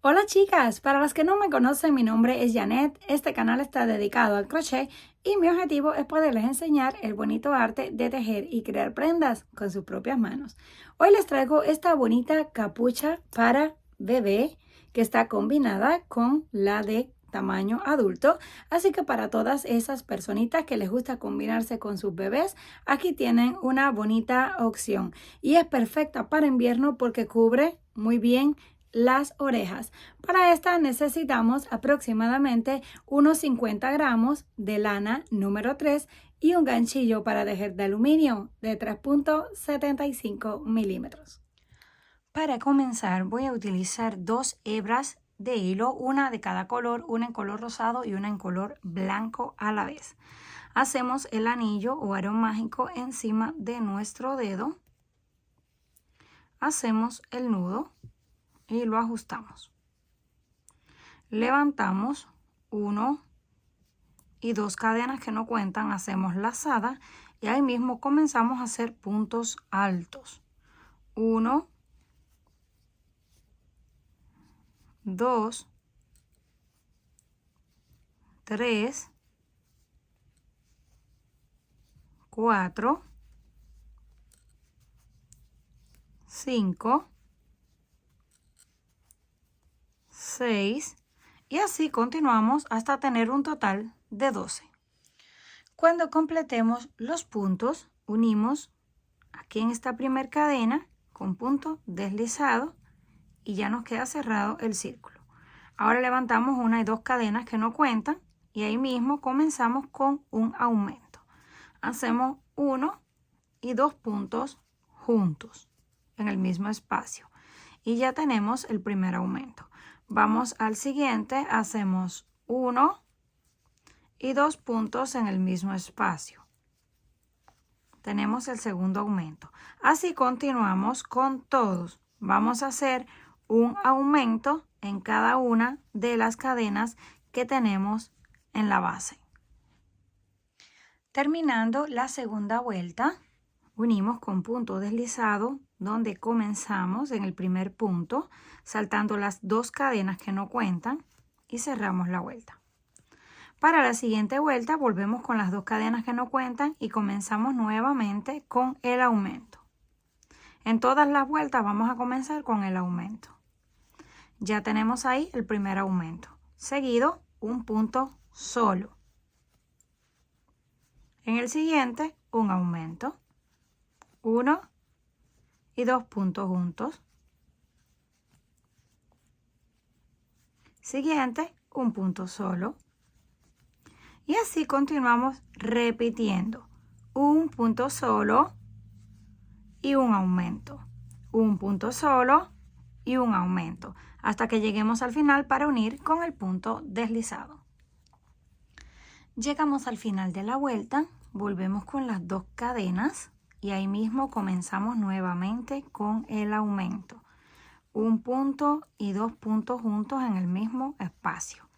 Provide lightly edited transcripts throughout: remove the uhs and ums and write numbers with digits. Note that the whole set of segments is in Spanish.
Hola chicas, para las que no me conocen, mi nombre es Janet. Este canal está dedicado al crochet y mi objetivo es poderles enseñar el bonito arte de tejer y crear prendas con sus propias manos. Hoy les traigo esta bonita capucha para bebé que está combinada con la de tamaño adulto, así que para todas esas personitas que les gusta combinarse con sus bebés, aquí tienen una bonita opción y es perfecta para invierno porque cubre muy bien las orejas. Para esta necesitamos aproximadamente unos 50 gramos de lana número 3 y un ganchillo para tejer de aluminio de 3.75 milímetros. Para comenzar voy a utilizar dos hebras de hilo, una de cada color, una en color rosado y una en color blanco a la vez. Hacemos el anillo o aro mágico encima de nuestro dedo. Hacemos el nudo y lo ajustamos. Levantamos 1 y 2 cadenas que no cuentan, hacemos lazada y ahí mismo comenzamos a hacer puntos altos. 1, 2, 3, 4, 5, 6 y así continuamos hasta tener un total de 12. Cuando completemos los puntos, unimos aquí en esta primera cadena con punto deslizado y ya nos queda cerrado el círculo. Ahora levantamos una y dos cadenas que no cuentan y ahí mismo comenzamos con un aumento. Hacemos 1 y 2 puntos juntos en el mismo espacio y ya tenemos el primer aumento. Vamos al siguiente, hacemos 1 y 2 puntos en el mismo espacio. Tenemos el segundo aumento. Así continuamos con todos. Vamos a hacer un aumento en cada una de las cadenas que tenemos en la base. Terminando la segunda vuelta, unimos con punto deslizado donde comenzamos en el primer punto, saltando las dos cadenas que no cuentan y cerramos la vuelta. Para la siguiente vuelta volvemos con las dos cadenas que no cuentan y comenzamos nuevamente con el aumento. En todas las vueltas vamos a comenzar con el aumento. Ya tenemos ahí el primer aumento. Seguido, un punto solo. En el siguiente, un aumento. 1 y 2 puntos juntos. Siguiente, un punto solo. Y así continuamos repitiendo. Un punto solo y un aumento. Un punto solo y un aumento. Hasta que lleguemos al final para unir con el punto deslizado. Llegamos al final de la vuelta, volvemos con las dos cadenas y ahí mismo comenzamos nuevamente con el aumento. Un punto y dos puntos juntos en el mismo espacio.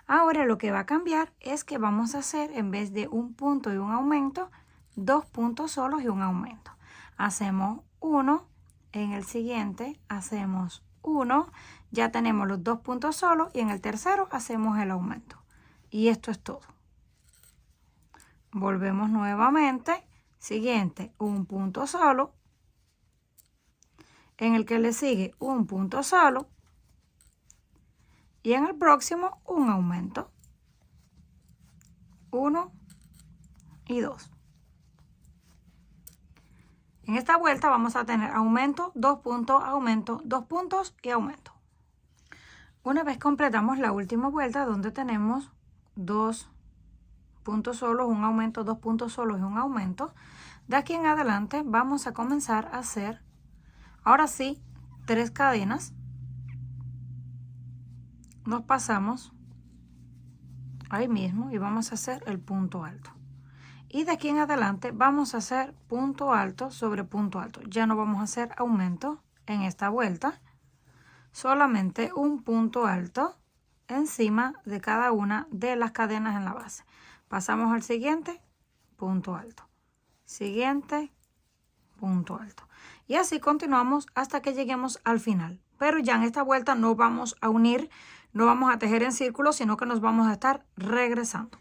Ahora lo que va a cambiar es que vamos a hacer, en vez de un punto y un aumento, dos puntos solos y un aumento. Hacemos 1, en el siguiente hacemos 1, ya tenemos los dos puntos solos y en el tercero hacemos el aumento. Y esto es todo. Volvemos nuevamente, siguiente, un punto solo, en el que le sigue un punto solo y en el próximo un aumento. 1 y 2. En esta vuelta vamos a tener aumento, 2 puntos, aumento, 2 puntos y aumento. Una vez completamos la última vuelta donde tenemos 2 puntos solos, un aumento, 2 puntos solos y un aumento, de aquí en adelante vamos a comenzar a hacer, ahora sí, 3 cadenas. Nos pasamos ahí mismo y vamos a hacer el punto alto. Y de aquí en adelante vamos a hacer punto alto sobre punto alto. Ya no vamos a hacer aumento en esta vuelta, solamente un punto alto encima de cada una de las cadenas en la base. Pasamos al siguiente, punto alto. Siguiente, punto alto. Y así continuamos hasta que lleguemos al final. pero ya en esta vuelta no vamos a unir, no vamos a tejer en círculos, sino que nos vamos a estar regresando.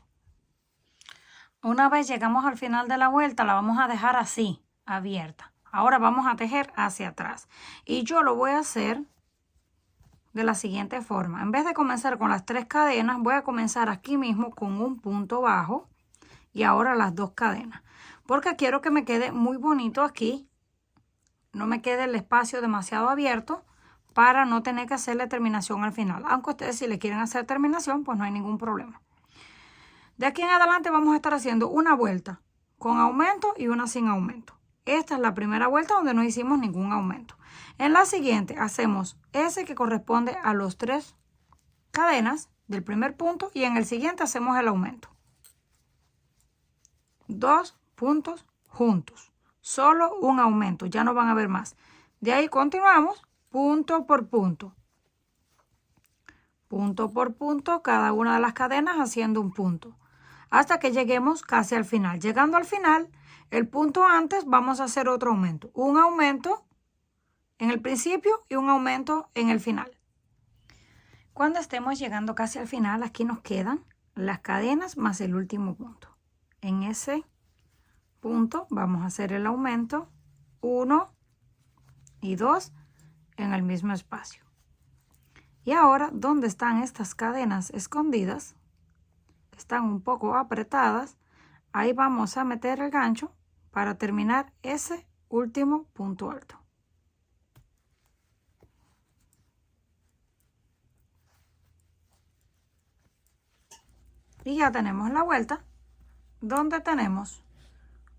Una vez llegamos al final de la vuelta, la vamos a dejar así, abierta. Ahora vamos a tejer hacia atrás. Y yo lo voy a hacer de la siguiente forma. En vez de comenzar con las 3 cadenas, voy a comenzar aquí mismo con un punto bajo y ahora las 2 cadenas. Porque quiero que me quede muy bonito aquí. No me quede el espacio demasiado abierto para no tener que hacerle terminación al final. Aunque ustedes si le quieren hacer terminación, pues no hay ningún problema. De aquí en adelante vamos a estar haciendo una vuelta con aumento y una sin aumento. Esta es la primera vuelta donde no hicimos ningún aumento. En la siguiente hacemos ese que corresponde a los 3 cadenas del primer punto y en el siguiente hacemos el aumento. 2 puntos juntos. Solo un aumento, ya no van a ver más. De ahí continuamos punto por punto. Punto por punto, cada una de las cadenas haciendo un punto. Hasta que lleguemos casi al final. Llegando al final, el punto antes vamos a hacer otro aumento. Un aumento en el principio y un aumento en el final. Cuando estemos llegando casi al final, aquí nos quedan las cadenas más el último punto. En ese punto vamos a hacer el aumento 1 y 2 en el mismo espacio. Y ahora, ¿dónde están estas cadenas escondidas? Están un poco apretadas. Ahí vamos a meter el gancho para terminar ese último punto alto. Y ya tenemos la vuelta donde tenemos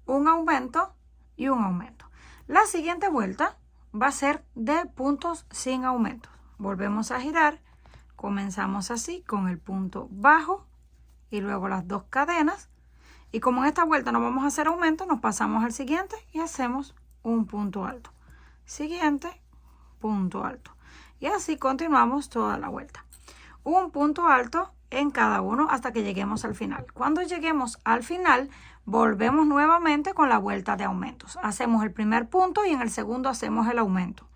un aumento y un aumento. La siguiente vuelta va a ser de puntos sin aumentos. Volvemos a girar, comenzamos así con el punto bajo y luego las 2 cadenas. Y como en esta vuelta no vamos a hacer aumento, nos pasamos al siguiente y hacemos un punto alto. Siguiente, punto alto. Y así continuamos toda la vuelta. Un punto alto en cada uno hasta que lleguemos al final. Cuando lleguemos al final, volvemos nuevamente con la vuelta de aumentos. Hacemos el primer punto y en el segundo hacemos el aumento.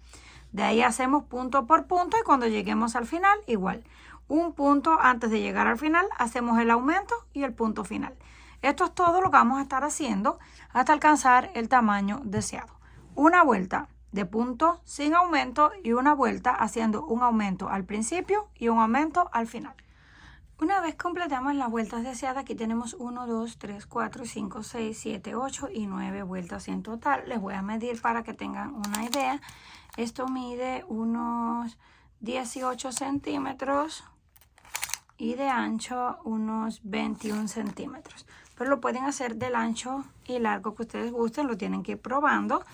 De ahí hacemos punto por punto y cuando lleguemos al final, igual. Un punto antes de llegar al final, hacemos el aumento y el punto final. Esto es todo lo que vamos a estar haciendo hasta alcanzar el tamaño deseado. Una vuelta de punto sin aumento y una vuelta haciendo un aumento al principio y un aumento al final. Una vez completamos las vueltas deseadas, aquí tenemos 1, 2, 3, 4, 5, 6, 7, 8 y 9 vueltas en total. Les voy a medir para que tengan una idea. Esto mide unos 18 centímetros y de ancho unos 21 centímetros. Pero lo pueden hacer del ancho y largo que ustedes gusten, lo tienen que ir probando.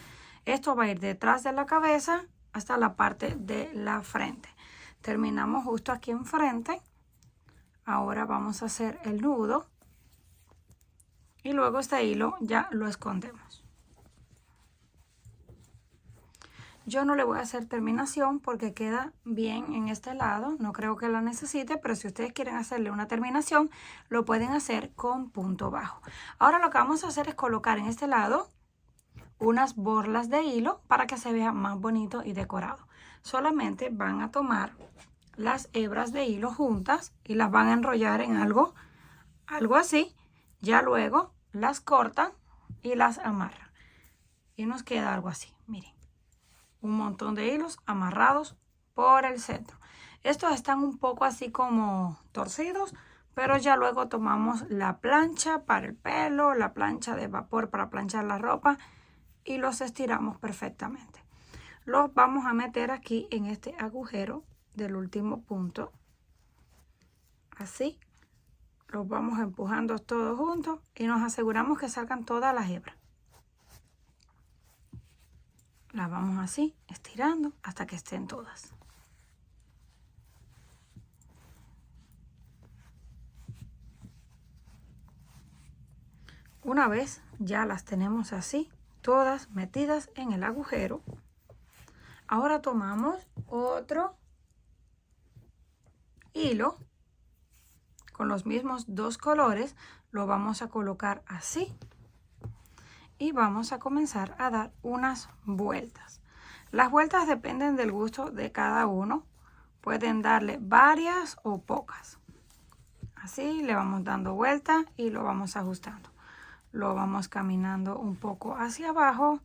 Esto va a ir detrás de la cabeza hasta la parte de la frente. Terminamos justo aquí enfrente. Ahora vamos a hacer el nudo y luego este hilo ya lo escondemos. Yo no le voy a hacer terminación porque queda bien en este lado, no creo que la necesite, pero si ustedes quieren hacerle una terminación, lo pueden hacer con punto bajo. Ahora lo que vamos a hacer es colocar en este lado unas borlas de hilo para que se vea más bonito y decorado. Solamente van a tomar las hebras de hilo juntas y las van a enrollar en algo así. Ya luego las cortan y las amarran. Y nos queda algo así, miren. Un montón de hilos amarrados por el centro. Estos están un poco así como torcidos, pero ya luego tomamos la plancha para el pelo, la plancha de vapor para planchar la ropa y los estiramos perfectamente. Los vamos a meter aquí en este agujero del último punto. Así. Los vamos empujando todos juntos y nos aseguramos que salgan todas las hebras. Las vamos así, estirando hasta que estén todas. Una vez ya las tenemos así, todas metidas en el agujero, ahora tomamos otro hilo con los mismos 2 colores, lo vamos a colocar así y vamos a comenzar a dar unas vueltas. Las vueltas dependen del gusto de cada uno. Pueden darle varias o pocas. Así le vamos dando vuelta y lo vamos ajustando. Lo vamos caminando un poco hacia abajo,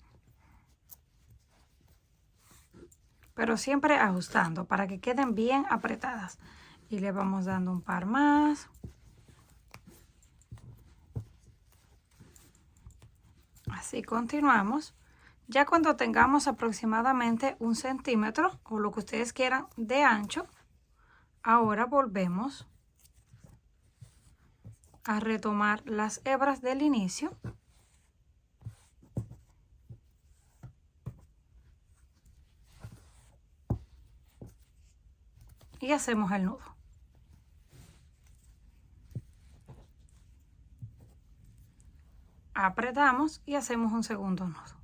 pero siempre ajustando para que queden bien apretadas. Y le vamos dando un par más. Así continuamos. Ya cuando tengamos aproximadamente 1 centímetro o lo que ustedes quieran de ancho, ahora volvemos a retomar las hebras del inicio. Y hacemos el nudo. Apretamos y hacemos un segundo nudo.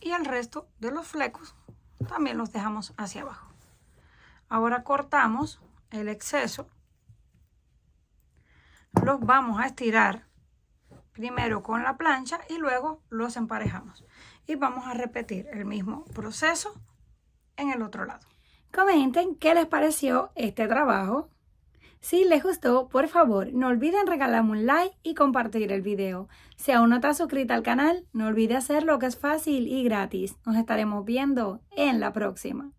Y el resto de los flecos también los dejamos hacia abajo. Ahora cortamos el exceso. Los vamos a estirar primero con la plancha y luego los emparejamos. Y vamos a repetir el mismo proceso en el otro lado. Comenten qué les pareció este trabajo. Si les gustó, por favor, no olviden regalarme un like y compartir el video. Si aún no estás suscrita al canal, no olvides hacerlo, que es fácil y gratis. Nos estaremos viendo en la próxima.